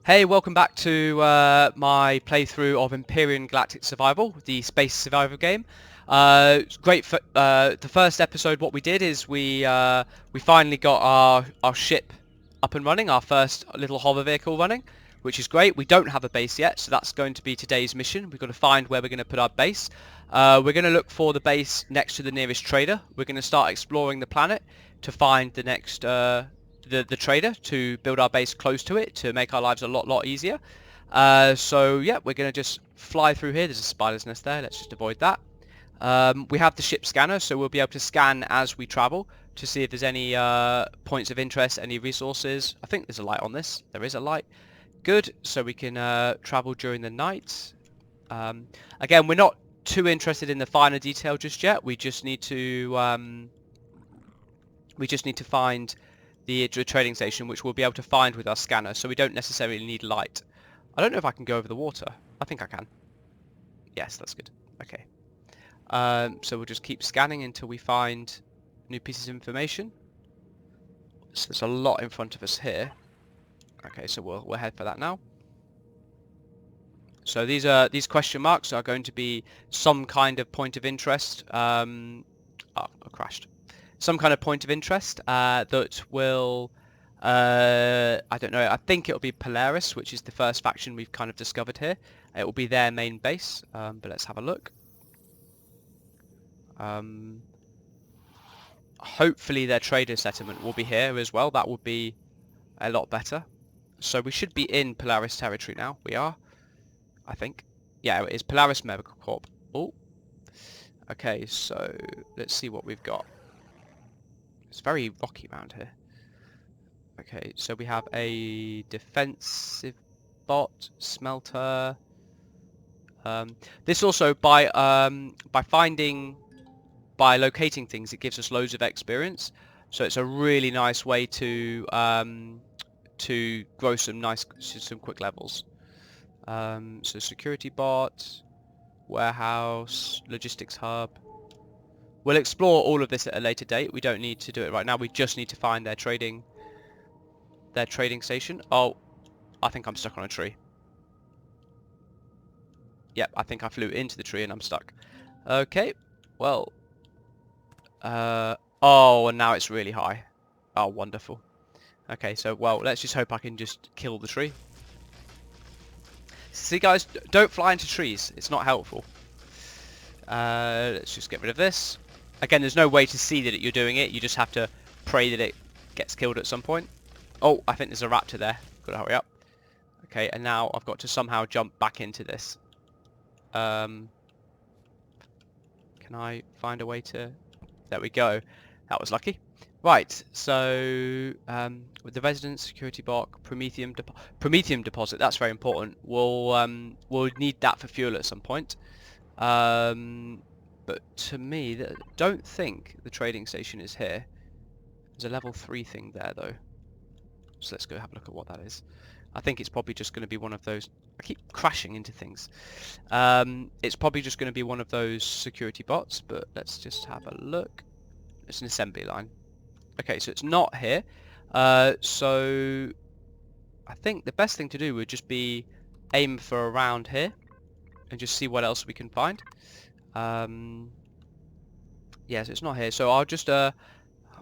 Hey, welcome back to my playthrough of Empyrion Galactic Survival, the space survival game. It's great for the first episode. What we did is we finally got our ship up and running, our first little hover vehicle running, which is great. We don't have a base yet, so that's going to be today's mission. We've got to find where we're going to put our base. We're going to look for the base next to the nearest trader. We're going to start exploring the planet to find the next the trader, to build our base close to it to make our lives a lot easier. So yeah, we're going to just fly through here. There's a spider's nest there. Let's just avoid that. We have the ship scanner, so we'll be able to scan as we travel to see if there's any points of interest, any resources. I think there's a light on this. There is a light. Good. So we can travel during the night. Again, we're not too interested in the finer detail just yet. We just need to find the trading station, which we'll be able to find with our scanner, so we don't necessarily need light. I don't know if I can go over the water. I think I can. Yes, that's good. Okay. So we'll just keep scanning until we find new pieces of information. So there's a lot in front of us here. Okay, so we'll head for that now. So these question marks are going to be some kind of point of interest. Oh, I crashed. Some kind of point of interest that will, I don't know, I think it'll be Polaris, which is the first faction we've kind of discovered here. It will be their main base, but let's have a look. Hopefully their trader settlement will be here as well. That would be a lot better. So we should be in Polaris territory now. We are, I think. Yeah, it is Polaris Medical Corp. Oh, okay, so let's see what we've got. It's very rocky around here. Okay, so we have a defensive bot, smelter. This also, by locating things, it gives us loads of experience. So it's a really nice way to grow some quick levels. So security bot, warehouse, logistics hub. We'll explore all of this at a later date. We don't need to do it right now. We just need to find their trading station. Oh, I think I'm stuck on a tree. Yep, I think I flew into the tree and I'm stuck. Okay, well. Oh, and now it's really high. Oh, wonderful. Okay, so, well, let's just hope I can just kill the tree. See, guys, don't fly into trees. It's not helpful. Let's just get rid of this. Again, there's no way to see that you're doing it. You just have to pray that it gets killed at some point. Oh, I think there's a raptor there. Gotta hurry up. Okay, and now I've got to somehow jump back into this. Can I find a way to... There we go. That was lucky. Right, so with the residence security box, promethium deposit. That's very important. We'll need that for fuel at some point. But to me, don't think the trading station is here. There's a level 3 thing there though. So let's go have a look at what that is. I think it's probably just going to be one of those... I keep crashing into things. It's probably just going to be one of those security bots, but let's just have a look. It's an assembly line. Okay, so it's not here. So I think the best thing to do would just be aim for around here and just see what else we can find. Yeah, so it's not here. So I'll just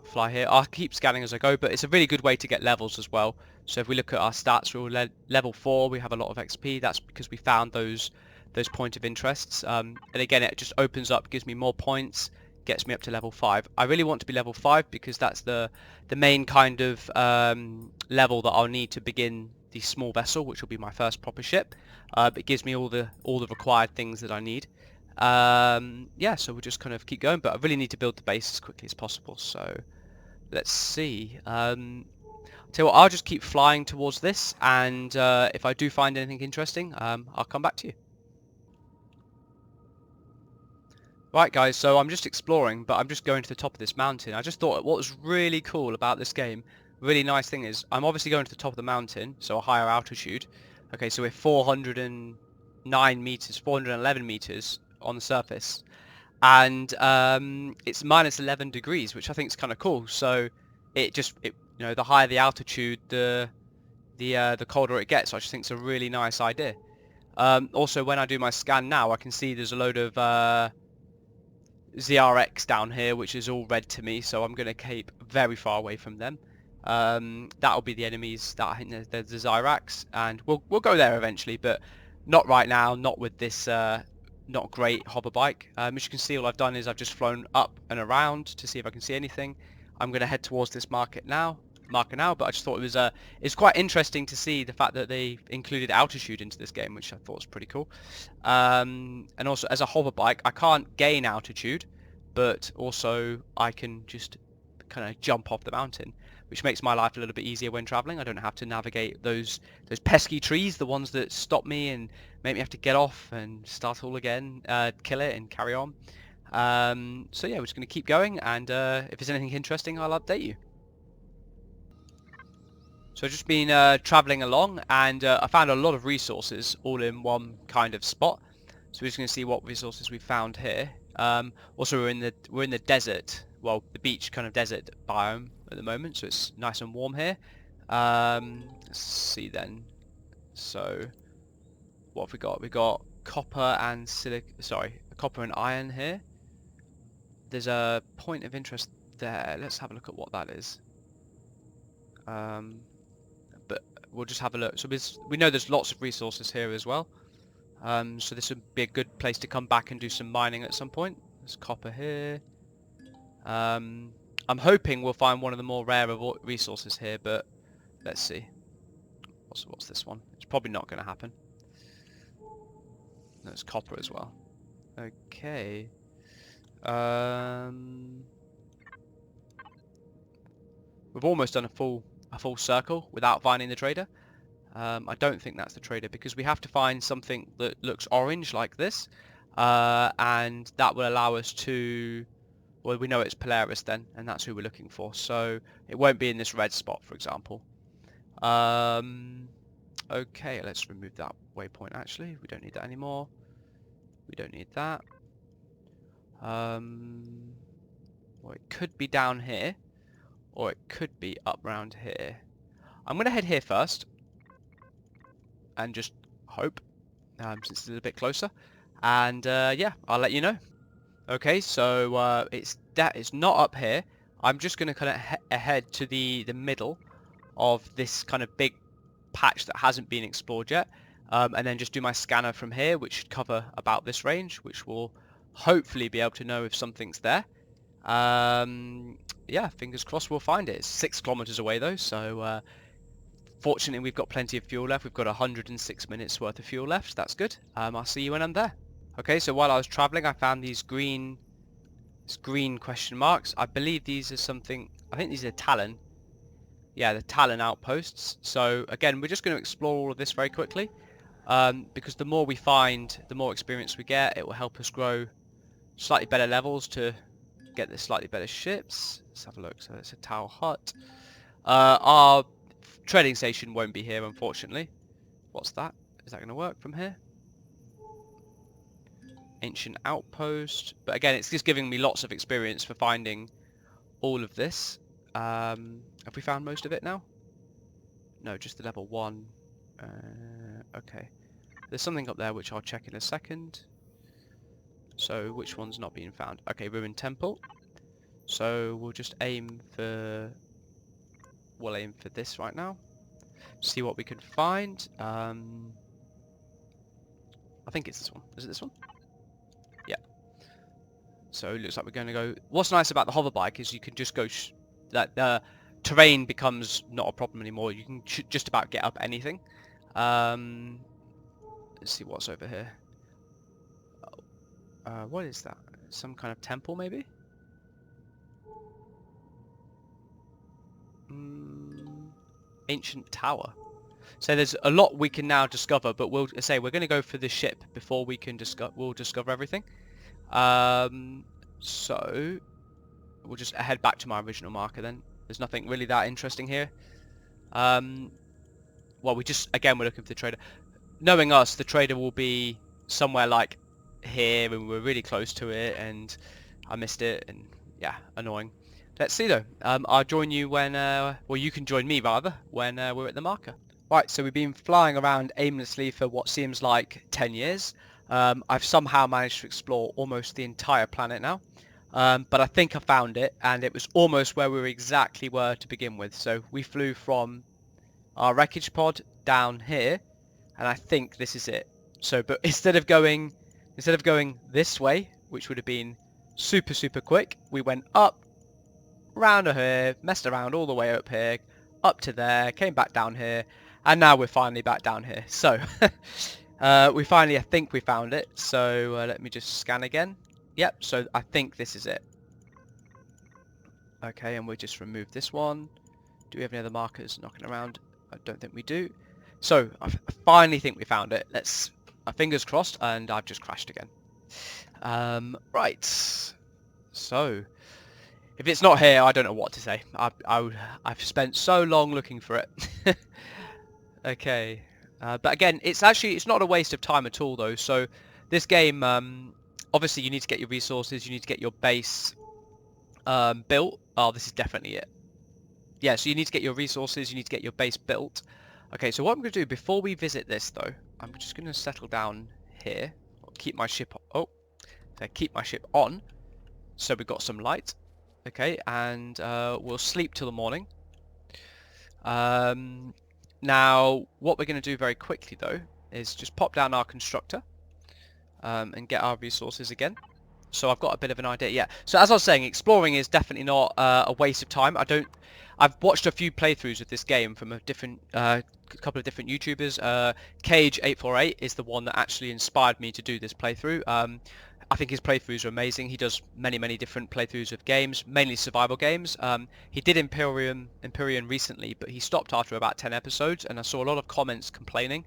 fly here. I'll keep scanning as I go, but it's a really good way to get levels as well. So if we look at our stats, we're level 4. We have a lot of XP. That's because we found those point of interests. And again, it just opens up, gives me more points, gets me up to level 5. I really want to be level 5 because that's the main kind of level that I'll need to begin the small vessel, which will be my first proper ship. It gives me all the required things that I need. Yeah, so we'll just kind of keep going, but I really need to build the base as quickly as possible. So let's see. Tell you what, I'll just keep flying towards this, and if I do find anything interesting, I'll come back to you. Right guys, so I'm just exploring, but I'm just going to the top of this mountain. I just thought what was really cool about this game, really nice thing is, I'm obviously going to the top of the mountain, so a higher altitude. Okay, so we're 409 meters, 411 meters on the surface. And it's minus 11 degrees, which I think is kind of cool. So you know, the higher the altitude, the the colder it gets. I just think it's a really nice idea. Also, when I do my scan now, I can see there's a load of ZRX down here, which is all red to me, so I'm going to keep very far away from them. That'll be the enemies that I think there's the Zyrax, and we'll go there eventually, but not right now, not with this not great hover bike. As you can see, all I've done is I've just flown up and around to see if I can see anything. I'm going to head towards this marker now, but I just thought it was it's quite interesting to see the fact that they included altitude into this game, which I thought was pretty cool. And also, as a hover bike, I can't gain altitude, but also I can just kind of jump off the mountain, which makes my life a little bit easier when traveling. I don't have to navigate those pesky trees, the ones that stop me and make me have to get off and start all again, kill it and carry on. So yeah, we're just going to keep going, and if there's anything interesting, I'll update you. So I've just been traveling along, and I found a lot of resources all in one kind of spot. So we're just going to see what resources we found here. Also, we're in the desert, well, the beach kind of desert biome at the moment, so it's nice and warm here. Let's see then. So what have we got? We got copper and copper and iron here. There's a point of interest there. Let's have a look at what that is. But we'll just have a look. So we know there's lots of resources here as well. So this would be a good place to come back and do some mining at some point. There's copper here. I'm hoping we'll find one of the more rare resources here, but let's see. What's this one? It's probably not going to happen. No, it's copper as well. Okay. We've almost done a full circle without finding the trader. I don't think that's the trader, because we have to find something that looks orange like this, and that will allow us to, well, we know it's Polaris then, and that's who we're looking for, so it won't be in this red spot, for example. Okay, let's remove that waypoint. Actually, we don't need that anymore. We don't need that. Well, it could be down here, or it could be up round here. I'm going to head here first and just hope, since it's a little bit closer, and yeah, I'll let you know. Okay, so it's not up here. I'm just going to kind of head to the middle of this kind of big patch that hasn't been explored yet, and then just do my scanner from here, which should cover about this range, which will hopefully be able to know if something's there. Yeah, fingers crossed we'll find it. It's 6 kilometers away though, so fortunately we've got plenty of fuel left. We've got 106 minutes worth of fuel left. That's good. I'll see you when I'm there. Okay, so while I was traveling, I found these green question marks. I believe these are something, I think these are Talon. Yeah, the Talon outposts. So again, we're just going to explore all of this very quickly, because the more we find, the more experience we get. It will help us grow slightly better levels to get the slightly better ships. Let's have a look. So it's a Tau hut. Our trading station won't be here, unfortunately. What's that? Is that going to work from here? Ancient outpost. But again, it's just giving me lots of experience for finding all of this. Have we found most of it now? No, just the level 1. Okay. There's something up there which I'll check in a second. So which one's not being found? Okay, Ruined Temple. So we'll just aim for this right now. See what we can find. I think it's this one. Is it this one? Yeah. So it looks like we're going to go. What's nice about the hover bike is you can just go. That the terrain becomes not a problem anymore. You can just about get up anything. Let's see what's over here. What is that? Some kind of temple, maybe? Ancient tower. So there's a lot we can now discover, but we're going to go for the ship before we can discover everything. So we'll just head back to my original marker then. There's nothing really that interesting here. Well, we're looking for the trader. Knowing us, the trader will be somewhere like here, and we're really close to it, and I missed it, and yeah, annoying. Let's see though. I'll join you when, well, you can join me rather when we're at the marker. Right, so we've been flying around aimlessly for what seems like 10 years. I've somehow managed to explore almost the entire planet now. But I think I found it, and it was almost where we exactly were to begin with. So we flew from our wreckage pod down here, and I think this is it. So, but instead of going this way, which would have been super quick, we went up, round here, messed around all the way up here, up to there, came back down here, and now we're finally back down here. So, I think we found it. So let me just scan again. Yep, so I think this is it. Okay, and we'll just remove this one. Do we have any other markers knocking around? I don't think we do. So, I finally think we found it. Let's, fingers crossed, and I've just crashed again. Right. So, if it's not here, I don't know what to say. I've spent so long looking for it. Okay. But again, it's not a waste of time at all, though. So, this game, obviously you need to get your resources, you need to get your base built. Oh, this is definitely it. Yeah, so you need to get your resources, you need to get your base built. Okay, so what I'm going to do before we visit this, though, I'm just going to settle down here. Keep my ship keep my ship on, so we've got some light. Okay, and we'll sleep till the morning. Now, what we're going to do very quickly, though, is just pop down our constructor and get our resources again. So I've got a bit of an idea. Yeah. So as I was saying, exploring is definitely not a waste of time. I've watched a few playthroughs of this game from a couple of different YouTubers. Cage848 is the one that actually inspired me to do this playthrough. I think his playthroughs are amazing. He does many different playthroughs of games, mainly survival games. He did Empyrion recently, but he stopped after about 10 episodes, and I saw a lot of comments complaining.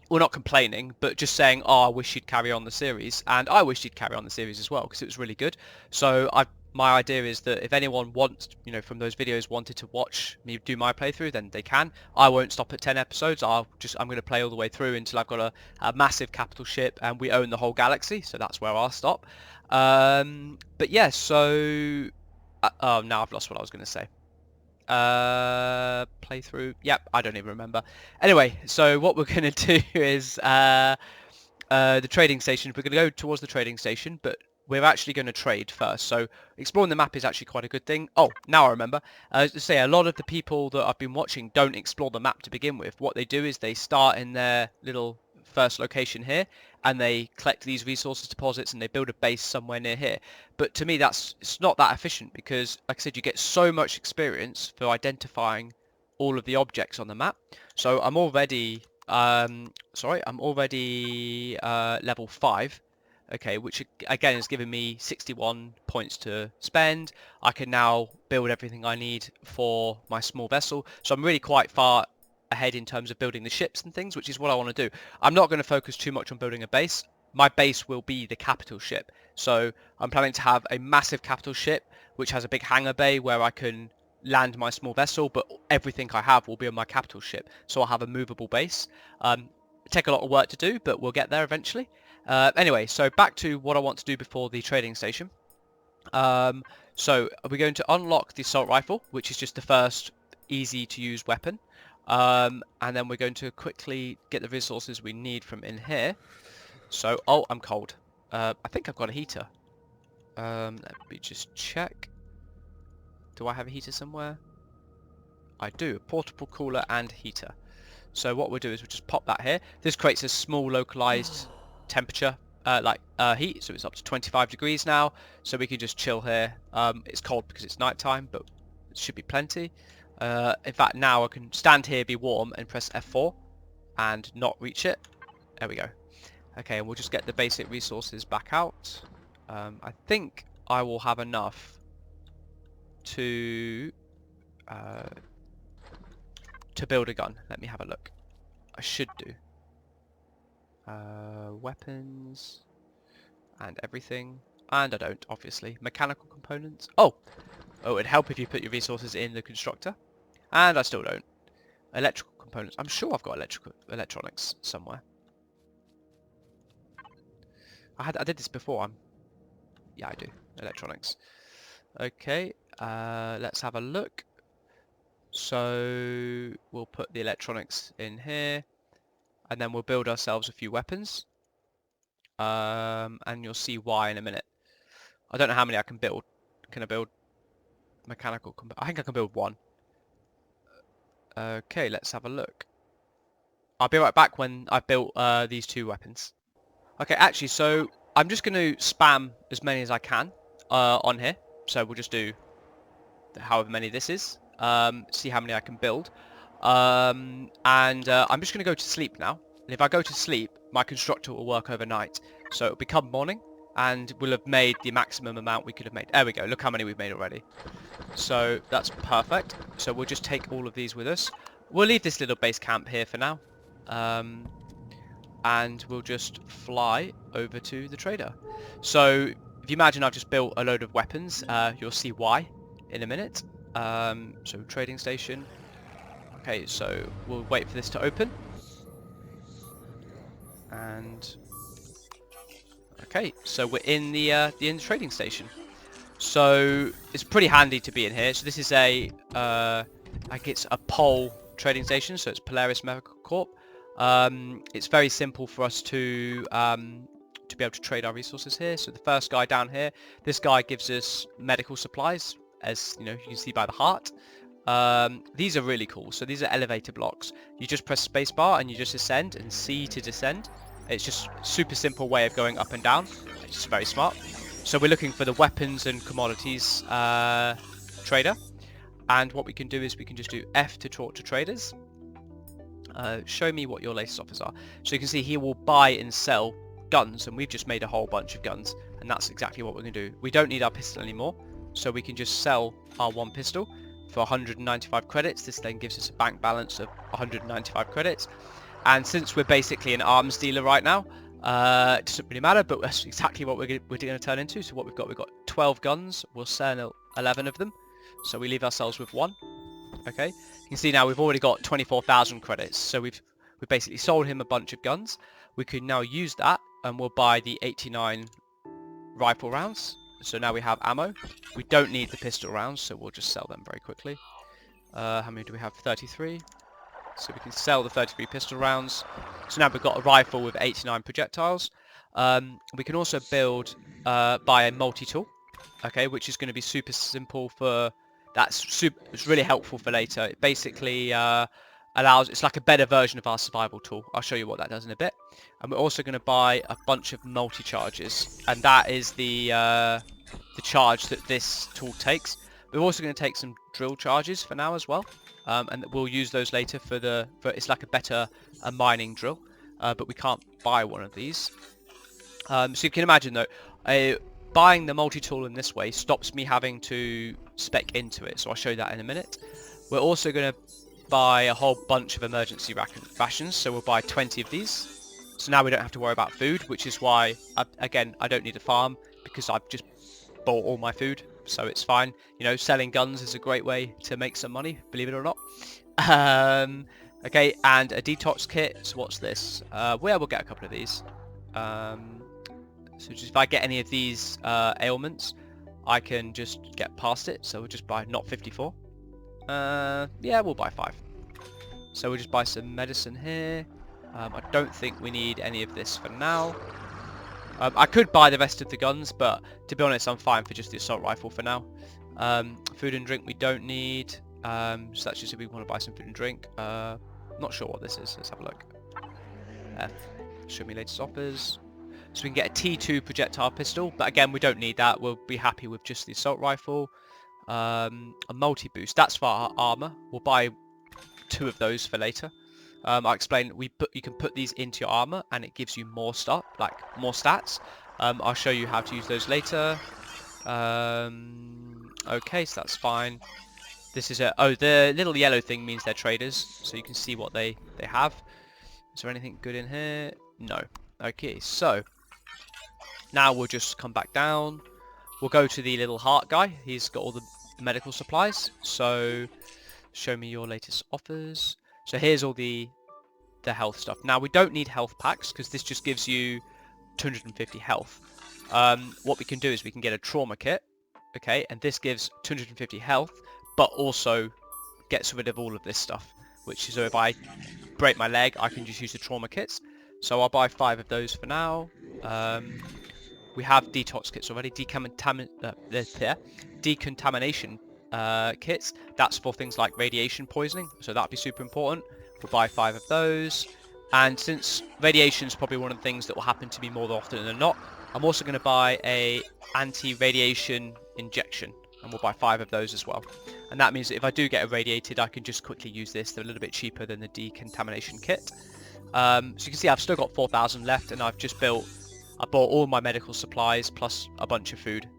Well, not complaining, but just saying, oh, I wish you'd carry on the series. And I wish you'd carry on the series as well, because it was really good. So my idea is that if anyone wants, from those videos wanted to watch me do my playthrough, then they can. I won't stop at 10 episodes. I'm going to play all the way through until I've got a massive capital ship and we own the whole galaxy. So that's where I'll stop. But yeah, so... oh, now I've lost what I was going to say. Playthrough. Yep, I don't even remember. Anyway, so what we're gonna do is the trading station. We're gonna go towards the trading station, but we're actually going to trade first. So exploring the map is actually quite a good thing. Oh, now I remember. As I say, a lot of the people that I've been watching don't explore the map to begin with. What they do is they start in their little first location here, and they collect these resources deposits and they build a base somewhere near here. But to me, it's not that efficient because, like I said, you get so much experience for identifying all of the objects on the map. So I'm already level 5. Okay, which again is giving me 61 points to spend. I can now build everything I need for my small vessel. So I'm really quite far ahead in terms of building the ships and things, which is what I want to do. I'm not going to focus too much on building a base. My base will be the capital ship. So I'm planning to have a massive capital ship, which has a big hangar bay where I can land my small vessel, but everything I have will be on my capital ship. So I'll have a movable base. Take a lot of work to do, but we'll get there eventually. Anyway, so back to what I want to do before the trading station. So we're going to unlock the assault rifle, which is just the first easy to use weapon. And then we're going to quickly get the resources we need from in here. So, oh, I'm cold. I think I've got a heater. Let me just check. Do I have a heater somewhere? I do. A portable cooler and heater. So what we'll do is we'll just pop that here. This creates a small localized temperature, heat. So it's up to 25 degrees now. So we can just chill here. It's cold because it's nighttime, but it should be plenty. In fact, now I can stand here, be warm, and press F4 and not reach it. There we go. Okay, and we'll just get the basic resources back out. I think I will have enough to build a gun. Let me have a look. I should do. Weapons and everything. And I don't, obviously. Mechanical components. Oh! Oh, it'd help if you put your resources in the constructor. And I still don't. Electrical components. I'm sure I've got electronics somewhere. I did this before. Yeah, I do. Electronics. Okay, let's have a look. So we'll put the electronics in here, and then we'll build ourselves a few weapons. And you'll see why in a minute. I don't know how many I can build. Can I build mechanical? I think I can build one. Okay, let's have a look. I'll be right back when I've built these two weapons. Okay, actually, so I'm just going to spam as many as I can on here. So we'll just do however many this is. See how many I can build. I'm just going to go to sleep now. And if I go to sleep, my constructor will work overnight. So it'll become morning, and we'll have made the maximum amount we could have made. There we go. Look how many we've made already. So that's perfect. So we'll just take all of these with us. We'll leave this little base camp here for now. And we'll just fly over to the trader. So if you imagine I've just built a load of weapons, you'll see why in a minute. So trading station. Okay, so we'll wait for this to open. And okay, so we're in the trading station. So it's pretty handy to be in here. So this is a like it's a pole trading station, so it's Polaris Medical Corp. It's very simple for us to be able to trade our resources here. So the first guy down here, this guy gives us medical supplies, as you know, you can see by the heart. These are really cool. So these are elevator blocks. You just press spacebar and you just ascend, and C to descend. It's just super simple way of going up and down. It's just very smart. So we're looking for the weapons and commodities trader. And what we can do is we can just do F to talk to traders. Show me what your latest offers are. So you can see he will buy and sell guns, and we've just made a whole bunch of guns, and that's exactly what we're going to do. We don't need our pistol anymore, so we can just sell our one pistol for 195 credits. This then gives us a bank balance of 195 credits. And since we're basically an arms dealer right now, it doesn't really matter, but that's exactly what we're going to turn into. So what we've got 12 guns. We'll sell 11 of them, so we leave ourselves with one. Okay, you can see now we've already got 24,000 credits, so we've basically sold him a bunch of guns. We can now use that, and we'll buy the 89 rifle rounds. So now we have ammo. We don't need the pistol rounds, so we'll just sell them very quickly. How many do we have? 33. So we can sell the 33 pistol rounds. So now we've got a rifle with 89 projectiles. We can also build buy a multi-tool, okay, which is going to be super simple for. It's really helpful for later. It basically it's like a better version of our survival tool. I'll show you what that does in a bit. And we're also going to buy a bunch of multi-charges, and that is the charge that this tool takes. We're also going to take some drill charges for now as well, and we'll use those later for it's like a mining drill, but we can't buy one of these. So you can imagine though, buying the multi-tool in this way stops me having to spec into it, so I'll show you that in a minute. We're also going to buy a whole bunch of emergency rations, so we'll buy 20 of these. So now we don't have to worry about food, which is why, again, I don't need a farm, because I've just bought all my food, so it's fine. You know, selling guns is a great way to make some money, believe it or not. Okay, and a detox kit. So what's this? We'll get a couple of these. So just if I get any of these ailments, I can just get past it. So we'll just buy not 54. Yeah, we'll buy 5. So we'll just buy some medicine here. I don't think we need any of this for now. I could buy the rest of the guns, but to be honest, I'm fine for just the assault rifle for now. Food and drink we don't need. So that's just if we want to buy some food and drink. Not sure what this is. Let's have a look. Show me latest offers. So we can get a T2 projectile pistol, but again, we don't need that. We'll be happy with just the assault rifle. A multi-boost. That's for our armor. We'll buy 2 of those for later. I'll explain. You can put these into your armor, and it gives you more more stats. I'll show you how to use those later. Okay, so that's fine. This is the little yellow thing means they're traders, so you can see what they have. Is there anything good in here? No. Okay, so now we'll just come back down. We'll go to the little heart guy. He's got all the medical supplies. So show me your latest offers. So here's all the health stuff. Now we don't need health packs because this just gives you 250 health. What we can do is we can get a trauma kit, okay, and this gives 250 health, but also gets rid of all of this stuff, which is, so if I break my leg, I can just use the trauma kits. So I'll buy 5 of those for now. We have detox kits already, decontamination kits. That's for things like radiation poisoning, so that'd be super important. We'll buy 5 of those. And since radiation is probably one of the things that will happen to me more often than not, I'm also going to buy a anti-radiation injection, and we'll buy 5 of those as well. And that means that if I do get irradiated, I can just quickly use this. They're a little bit cheaper than the decontamination kit. So you can see I've still got 4,000 left, and I've just bought all my medical supplies plus a bunch of food.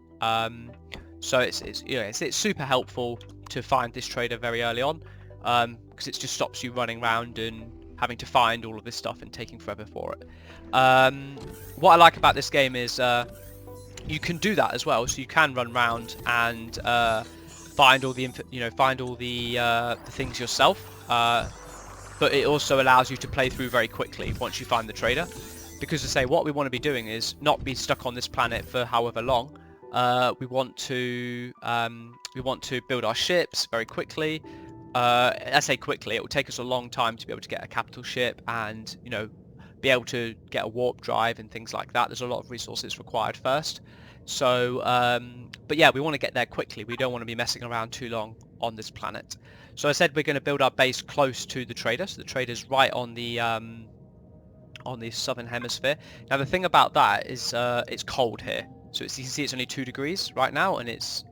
So it's super helpful to find this trader very early on, because it just stops you running around and having to find all of this stuff and taking forever for it. What I like about this game is you can do that as well. So you can run around and find all the things yourself. But it also allows you to play through very quickly once you find the trader. Because to say what we want to be doing is not be stuck on this planet for however long. We want to build our ships very quickly. I say quickly, it will take us a long time to be able to get a capital ship and, you know, be able to get a warp drive and things like that. There's a lot of resources required first. So, but yeah, we want to get there quickly. We don't want to be messing around too long on this planet. So I said we're going to build our base close to the trader. So the trader's right on the southern hemisphere. Now the thing about that is it's cold here. So you can see it's only 2 degrees right now, and it's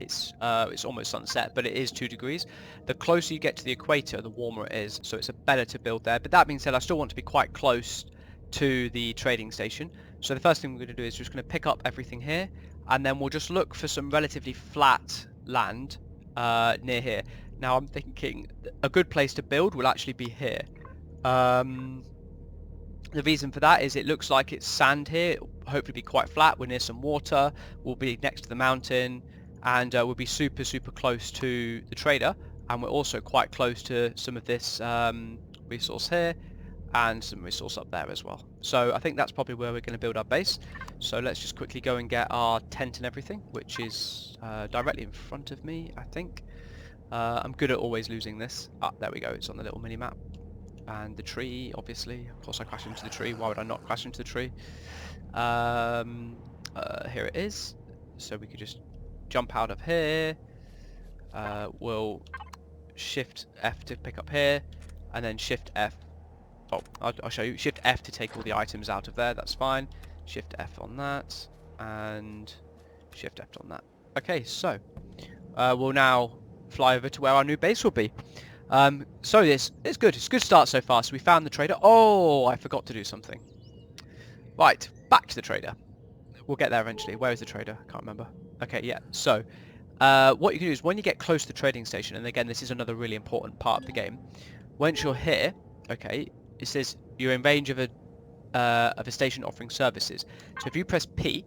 almost sunset, but it is 2 degrees. The closer you get to the equator, the warmer it is. So it's better to build there. But that being said, I still want to be quite close to the trading station. So the first thing we're going to do is just going to pick up everything here, and then we'll just look for some relatively flat land near here. Now I'm thinking a good place to build will actually be here. The reason for that is it looks like it's sand here. It'll hopefully be quite flat. We're near some water. We'll be next to the mountain, and we'll be super close to the trader. And we're also quite close to some of this resource here and some resource up there as well. So I think that's probably where we're going to build our base. So let's just quickly go and get our tent and everything, which is directly in front of me, I think. I'm good at always losing this. Ah, there we go. It's on the little mini map. And the tree, obviously. Of course I crashed into the tree. Why would I not crash into the tree? Here it is. So we could just jump out of here. We'll Shift F to pick up here, and then Shift F. Oh, I'll show you. Shift F to take all the items out of there. That's fine. Shift F on that, and Shift F on that. Okay, so we'll now fly over to where our new base will be. So it's good. It's a good start so far. So we found the trader. Oh, I forgot to do something. Right, back to the trader. We'll get there eventually. Where is the trader? I can't remember. Okay, yeah. So what you can do is when you get close to the trading station, and again, this is another really important part of the game. Once you're here, okay, it says you're in range of a station offering services. So if you press P,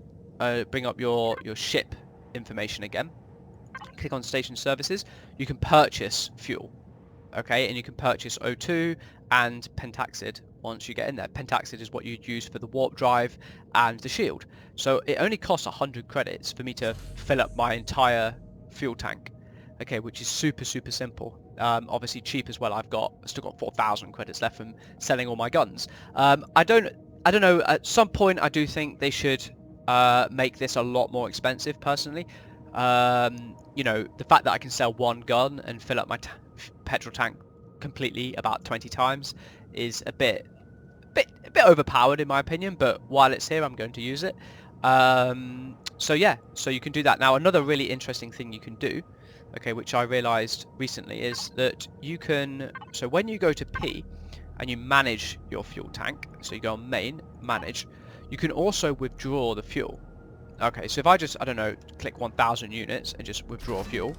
bring up your ship information again. Click on station services. You can purchase fuel. Okay, and you can purchase O2 and pentaxid once you get in there. Pentaxid is what you'd use for the warp drive and the shield. So it only costs 100 credits for me to fill up my entire fuel tank. Okay, which is super simple. Obviously cheap as well. I've still got 4,000 credits left from selling all my guns. I don't know. At some point, I do think they should make this a lot more expensive. Personally, you know, the fact that I can sell one gun and fill up my petrol tank completely about 20 times is a bit overpowered in my opinion, but while it's here I'm going to use it. So yeah, so you can do that. Now another really interesting thing you can do, okay, which I realized recently, is that you can, so when you go to P and you manage your fuel tank, so you go on main, manage, you can also withdraw the fuel. Okay, so if I just, I don't know, click 1000 units and just withdraw fuel,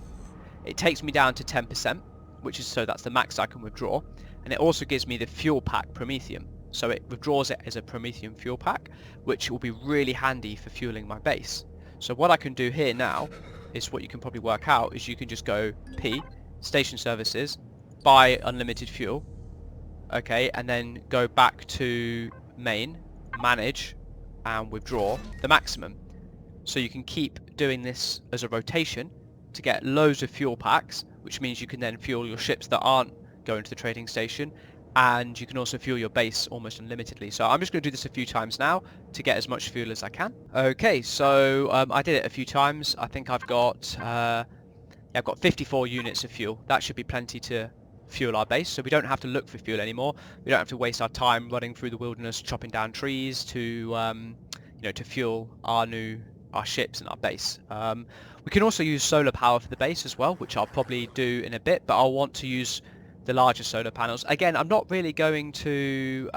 it takes me down to 10%, which is, so that's the max I can withdraw, and it also gives me the fuel pack Promethium. So it withdraws it as a Promethium fuel pack, which will be really handy for fueling my base. So what I can do here now is, what you can probably work out is, you can just go P, station services, buy unlimited fuel, okay, and then go back to main, manage, and withdraw the maximum. So you can keep doing this as a rotation to get loads of fuel packs which means you can then fuel your ships that aren't going to the trading station, and you can also fuel your base almost unlimitedly. So I'm just going to do this a few times now to get as much fuel as I can. Okay, so I did it a few times. I think I've got 54 units of fuel. That should be plenty to fuel our base, so we don't have to look for fuel anymore. We don't have to waste our time running through the wilderness, chopping down trees to to fuel our ships and our base. We can also use solar power for the base as well, which I'll probably do in a bit, but I'll want to use the larger solar panels. Again, I'm not really going to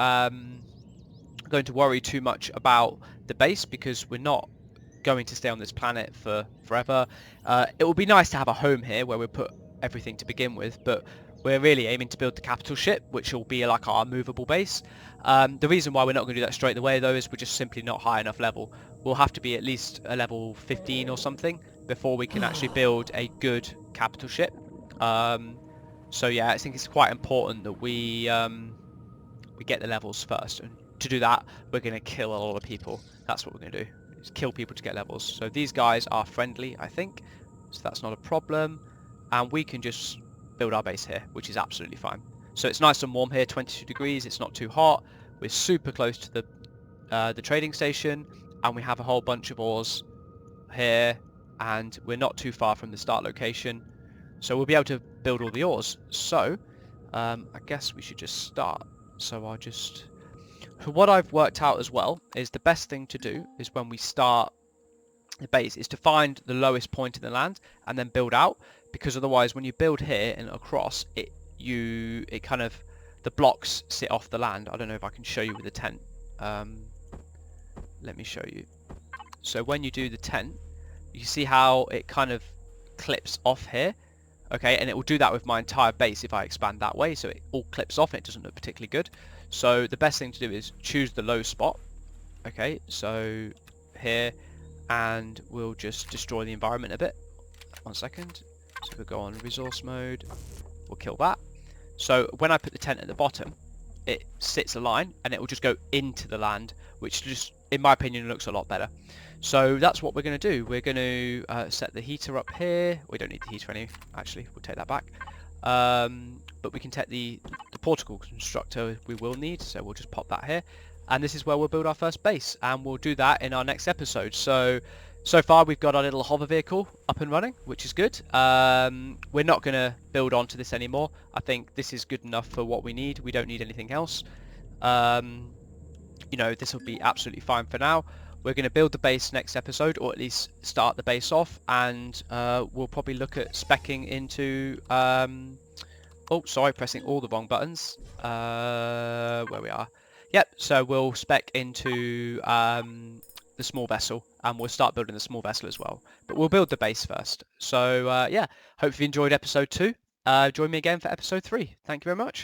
worry too much about the base because we're not going to stay on this planet for forever. It would be nice to have a home here where we put everything to begin with, but we're really aiming to build the capital ship, which will be like our movable base. The reason why we're not going to do that straight away though is we're just simply not high enough level. We'll have to be at least a level 15 or something before we can actually build a good capital ship. So yeah, I think it's quite important that we get the levels first, and to do that we're going to kill a lot of people. That's what we're going to do, is kill people to get levels. So these guys are friendly, I think, so that's not a problem, and we can just build our base here, which is absolutely fine. So it's nice and warm here, 22 degrees, it's not too hot, we're super close to the trading station, and we have a whole bunch of ores here, and we're not too far from the start location, so we'll be able to build all the ores. So I guess we should just start. So what I've worked out as well is the best thing to do is when we start the base is to find the lowest point in the land and then build out, because otherwise when you build here and across it kind of, the blocks sit off the land. I don't know if I can show you with the tent. Let me show you. So when you do the tent, you see how it kind of clips off here, okay, and it will do that with my entire base if I expand that way, so it all clips off and it doesn't look particularly good. So the best thing to do is choose the low spot, okay, so here, and we'll just destroy the environment a bit. 1 second. So we'll go on resource mode, we'll kill that. So when I put the tent at the bottom, it sits a line and it will just go into the land, which just, in my opinion, looks a lot better. So that's what we're going to do. We're going to set the heater up here. We don't need the heater anyway, actually, we'll take that back. But we can take the portal constructor we will need, so we'll just pop that here. And this is where we'll build our first base, and we'll do that in our next episode. So far we've got our little hover vehicle up and running, which is good. We're not going to build onto this anymore. I think this is good enough for what we need. We don't need anything else. This will be absolutely fine for now. We're going to build the base next episode, or at least start the base off, and we'll probably look at speccing into... oh, sorry, pressing all the wrong buttons. Where we are. Yep, so we'll spec into the small vessel, and we'll start building the small vessel as well. But we'll build the base first. So yeah, hope you enjoyed episode 2. Join me again for episode 3. Thank you very much.